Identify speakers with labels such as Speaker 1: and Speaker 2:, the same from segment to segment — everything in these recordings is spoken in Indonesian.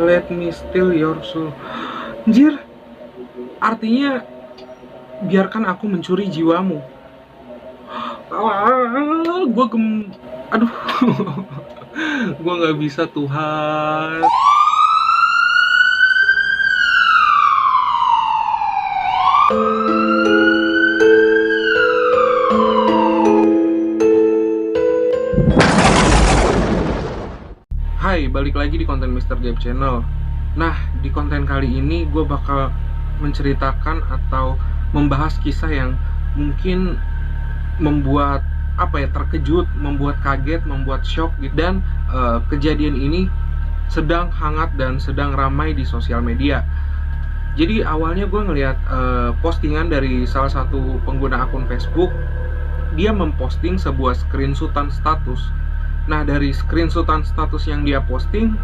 Speaker 1: Let me steal your soul. Anjir, artinya biarkan aku mencuri jiwamu. Gue aduh. Gue nggak bisa, Tuhan. Hai, balik lagi di konten Mr. Gabe Channel. Nah, di konten kali ini gue bakal menceritakan atau membahas kisah yang mungkin membuat terkejut, membuat kaget, membuat shock gitu. Dan kejadian ini sedang hangat dan sedang ramai di sosial media. Jadi awalnya gue ngeliat postingan dari salah satu pengguna akun Facebook. Dia memposting sebuah screenshotan status. Nah, dari screenshotan status yang dia posting,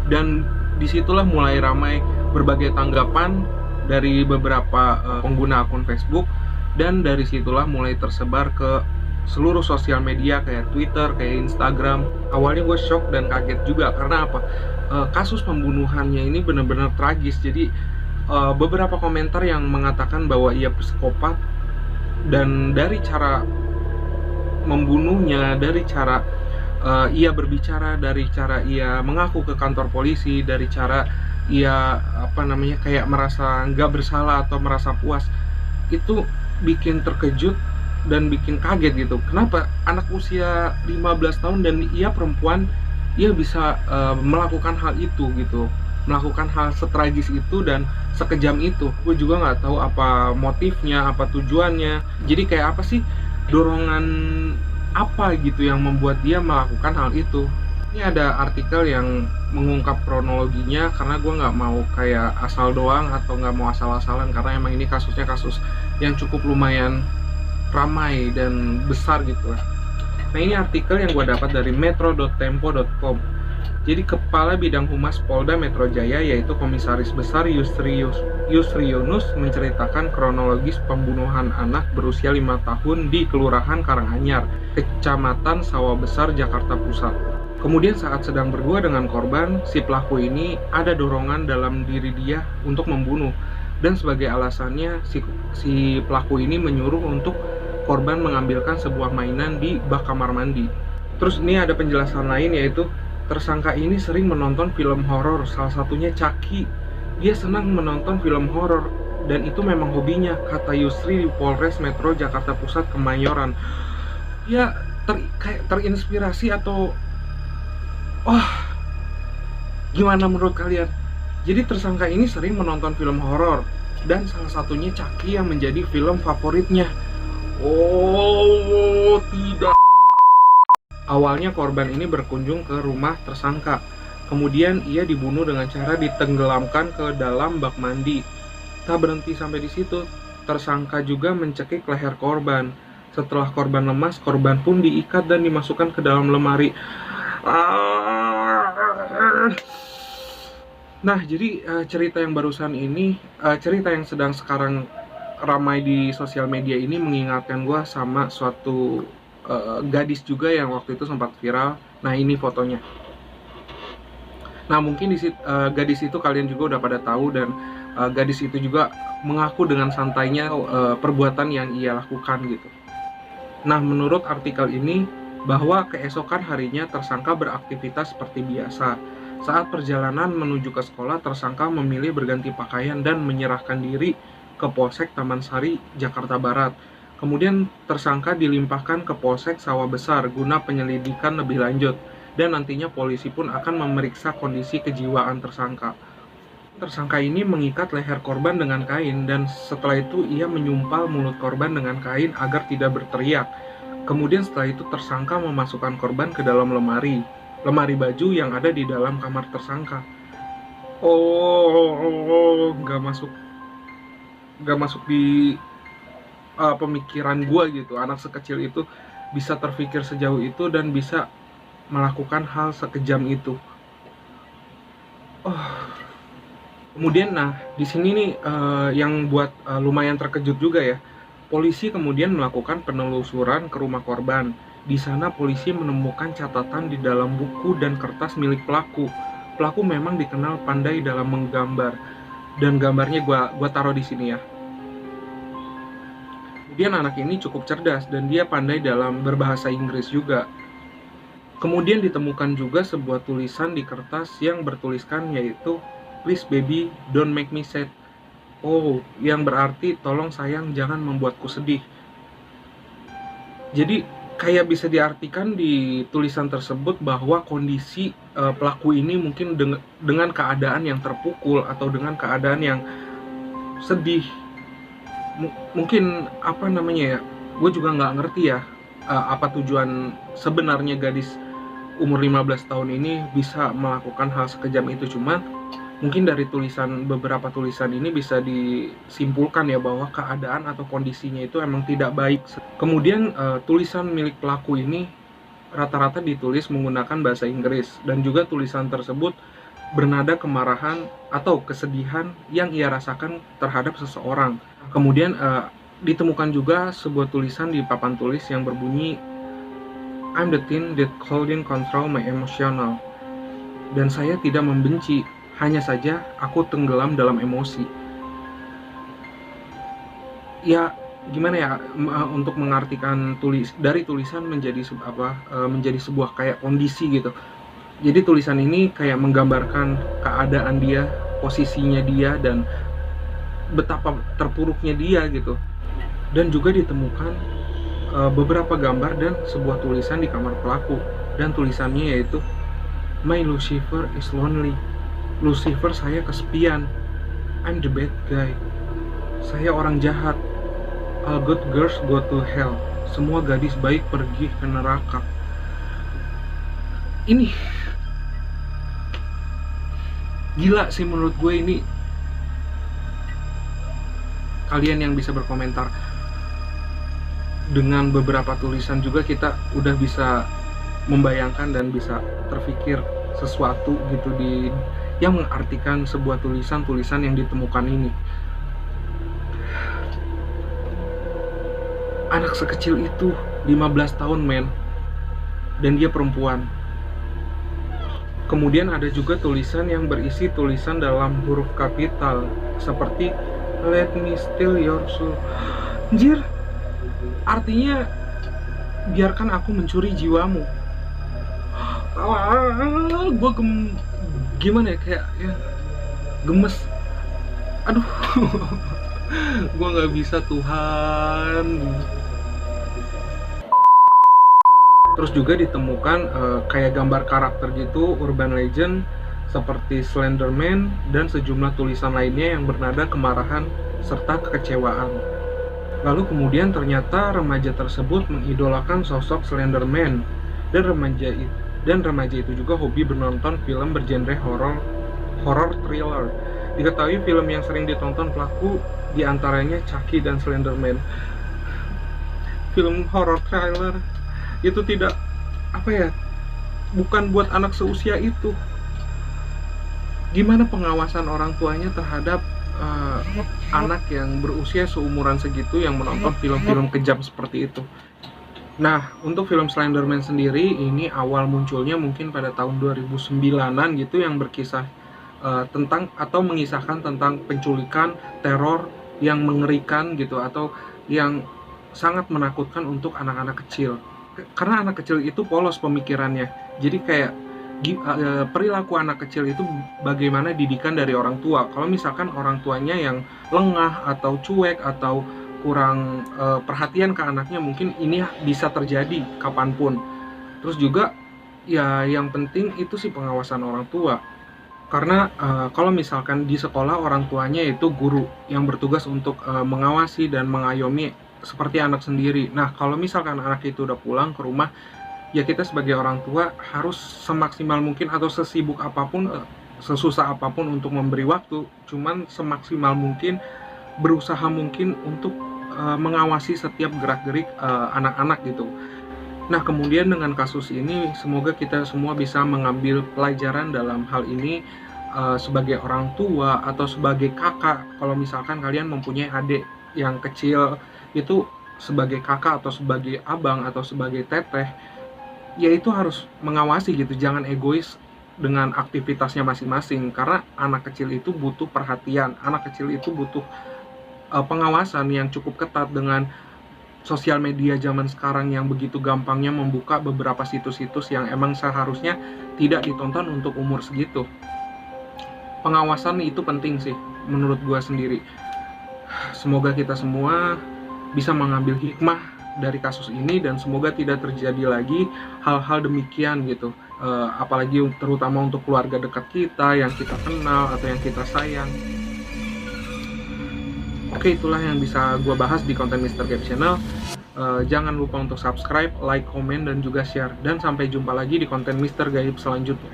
Speaker 1: dan disitulah mulai ramai berbagai tanggapan dari beberapa pengguna akun Facebook, dan dari situlah mulai tersebar ke seluruh sosial media kayak Twitter, kayak Instagram. Awalnya gue shock dan kaget juga karena apa? Kasus pembunuhannya ini benar-benar tragis. Jadi beberapa komentar yang mengatakan bahwa ia psikopat, dan dari cara membunuhnya, dari cara ia berbicara, dari cara ia mengaku ke kantor polisi, dari cara ia kayak merasa nggak bersalah atau merasa puas, itu bikin terkejut dan bikin kaget gitu. Kenapa anak usia 15 tahun dan ia perempuan, ia bisa melakukan hal itu gitu, melakukan hal setragis itu dan sekejam itu. Gue juga nggak tahu apa motifnya, apa tujuannya. Jadi kayak apa sih, dorongan apa gitu yang membuat dia melakukan hal itu. Ini ada artikel yang mengungkap kronologinya, karena gue nggak mau kayak asal doang atau nggak mau asal-asalan, karena emang ini kasusnya kasus yang cukup lumayan ramai dan besar gitu lah. Nah, ini artikel yang gue dapat dari metro.tempo.com. Jadi Kepala Bidang Humas Polda Metro Jaya, yaitu Komisaris Besar Yusri Yunus, menceritakan kronologis pembunuhan anak berusia 5 tahun di Kelurahan Karanganyar, Kecamatan Sawah Besar, Jakarta Pusat. Kemudian saat sedang berdua dengan korban, si pelaku ini ada dorongan dalam diri dia untuk membunuh. Dan sebagai alasannya, si pelaku ini menyuruh untuk korban mengambilkan sebuah mainan di bak kamar mandi. Terus ini ada penjelasan lain, yaitu tersangka ini sering menonton film horor, salah satunya Chucky. Dia senang menonton film horor dan itu memang hobinya, kata Yusri di Polres Metro Jakarta Pusat Kemayoran. Ya, kayak terinspirasi atau gimana menurut kalian? Jadi tersangka ini sering menonton film horor dan salah satunya Chucky yang menjadi film favoritnya. Oh, tidak. Awalnya korban ini berkunjung ke rumah tersangka. Kemudian ia dibunuh dengan cara ditenggelamkan ke dalam bak mandi. Tak berhenti sampai di situ, tersangka juga mencekik leher korban. Setelah korban lemas, korban pun diikat dan dimasukkan ke dalam lemari. Nah, jadi cerita yang barusan ini, cerita yang sedang sekarang ramai di sosial media ini mengingatkan gue sama suatu gadis juga yang waktu itu sempat viral. Nah, ini fotonya. Nah, mungkin gadis itu kalian juga udah pada tahu, dan gadis itu juga mengaku dengan santainya perbuatan yang ia lakukan gitu. Nah, menurut artikel ini, bahwa keesokan harinya tersangka beraktivitas seperti biasa. Saat perjalanan menuju ke sekolah, tersangka memilih berganti pakaian dan menyerahkan diri ke Polsek Taman Sari, Jakarta Barat. Kemudian tersangka dilimpahkan ke Polsek Sawah Besar guna penyelidikan lebih lanjut, dan nantinya polisi pun akan memeriksa kondisi kejiwaan tersangka. Tersangka ini mengikat leher korban dengan kain, dan setelah itu ia menyumpal mulut korban dengan kain agar tidak berteriak. Kemudian setelah itu tersangka memasukkan korban ke dalam lemari baju yang ada di dalam kamar tersangka. Nggak masuk di pemikiran gue gitu, anak sekecil itu bisa terpikir sejauh itu dan bisa melakukan hal sekejam itu. Kemudian di sini nih yang buat lumayan terkejut juga ya. Polisi kemudian melakukan penelusuran ke rumah korban. Di sana polisi menemukan catatan di dalam buku dan kertas milik pelaku. pelaku memang dikenal pandai dalam menggambar, dan gambarnya gua taruh di sini ya. Kemudian anak ini cukup cerdas dan dia pandai dalam berbahasa Inggris juga. Kemudian ditemukan juga sebuah tulisan di kertas yang bertuliskan yaitu "Please baby, don't make me sad." Oh, yang berarti tolong sayang jangan membuatku sedih. Jadi kayak bisa diartikan di tulisan tersebut bahwa kondisi pelaku ini mungkin dengan keadaan yang terpukul atau dengan keadaan yang sedih. Mungkin apa namanya ya, gue juga nggak ngerti ya apa tujuan sebenarnya gadis umur 15 tahun ini bisa melakukan hal sekejam itu. Cuma mungkin dari beberapa tulisan ini bisa disimpulkan ya bahwa keadaan atau kondisinya itu emang tidak baik. Kemudian tulisan milik pelaku ini rata-rata ditulis menggunakan bahasa Inggris, dan juga tulisan tersebut bernada kemarahan atau kesedihan yang ia rasakan terhadap seseorang. Kemudian ditemukan juga sebuah tulisan di papan tulis yang berbunyi "I'm the teen that couldn't control my emotional." Dan saya tidak membenci, hanya saja aku tenggelam dalam emosi. Ya gimana ya, untuk mengartikan dari tulisan menjadi menjadi sebuah kayak kondisi gitu. Jadi tulisan ini kayak menggambarkan keadaan dia, posisinya dia, dan betapa terpuruknya dia gitu. Dan juga ditemukan beberapa gambar dan sebuah tulisan di kamar pelaku, dan tulisannya yaitu "My Lucifer is lonely." Lucifer saya kesepian. I'm the bad guy. Saya orang jahat. All good girls go to hell. Semua gadis baik pergi ke neraka. Ini gila sih menurut gue ini. Kalian yang bisa berkomentar. Dengan beberapa tulisan juga kita udah bisa membayangkan dan bisa terpikir sesuatu gitu yang mengartikan sebuah tulisan yang ditemukan ini. Anak sekecil itu 15 tahun men, dan dia perempuan. Kemudian ada juga tulisan yang berisi tulisan dalam huruf kapital seperti "Let me steal your soul." Anjir, artinya biarkan aku mencuri jiwamu. Gue gimana ya, kayak ya gemes. Aduh, gue nggak bisa, Tuhan. Terus juga ditemukan kayak gambar karakter gitu, urban legend seperti Slenderman dan sejumlah tulisan lainnya yang bernada kemarahan serta kekecewaan. Lalu kemudian ternyata remaja tersebut mengidolakan sosok Slenderman, dan remaja itu juga hobi menonton film bergenre horror thriller. Diketahui film yang sering ditonton pelaku diantaranya Chucky dan Slenderman. Film horror thriller itu tidak bukan buat anak seusia itu. Gimana pengawasan orang tuanya terhadap anak yang berusia seumuran segitu yang menonton film-film kejam seperti itu? Nah, untuk film Slenderman sendiri ini awal munculnya mungkin pada tahun 2009-an gitu, yang berkisah tentang atau mengisahkan tentang penculikan, teror yang mengerikan gitu, atau yang sangat menakutkan untuk anak-anak kecil. Karena anak kecil itu polos pemikirannya. Jadi kayak perilaku anak kecil itu bagaimana didikan dari orang tua. Kalau misalkan orang tuanya yang lengah atau cuek atau kurang perhatian ke anaknya, mungkin ini bisa terjadi kapanpun. Terus juga ya yang penting itu sih pengawasan orang tua. Karena kalau misalkan di sekolah orang tuanya itu guru yang bertugas untuk mengawasi dan mengayomi seperti anak sendiri. Nah, kalau misalkan anak itu udah pulang ke rumah, ya kita sebagai orang tua harus semaksimal mungkin atau sesibuk apapun, sesusah apapun untuk memberi waktu, cuman semaksimal mungkin berusaha mungkin untuk mengawasi setiap gerak-gerik anak-anak gitu. Nah, kemudian dengan kasus ini semoga kita semua bisa mengambil pelajaran dalam hal ini sebagai orang tua atau sebagai kakak. Kalau misalkan kalian mempunyai adik yang kecil, itu sebagai kakak atau sebagai abang atau sebagai teteh, ya itu harus mengawasi gitu, jangan egois dengan aktivitasnya masing-masing, karena anak kecil itu butuh perhatian, anak kecil itu butuh pengawasan yang cukup ketat. Dengan sosial media zaman sekarang yang begitu gampangnya membuka beberapa situs-situs yang emang seharusnya tidak ditonton untuk umur segitu. Pengawasan itu penting sih menurut gue sendiri. Semoga kita semua bisa mengambil hikmah dari kasus ini dan semoga tidak terjadi lagi hal-hal demikian gitu. Apalagi terutama untuk keluarga dekat kita yang kita kenal atau yang kita sayang. Oke, itulah yang bisa gue bahas di konten Mr. Gabe Channel. Jangan lupa untuk subscribe, like, komen, dan juga share. Dan sampai jumpa lagi di konten Mr. Gabe selanjutnya.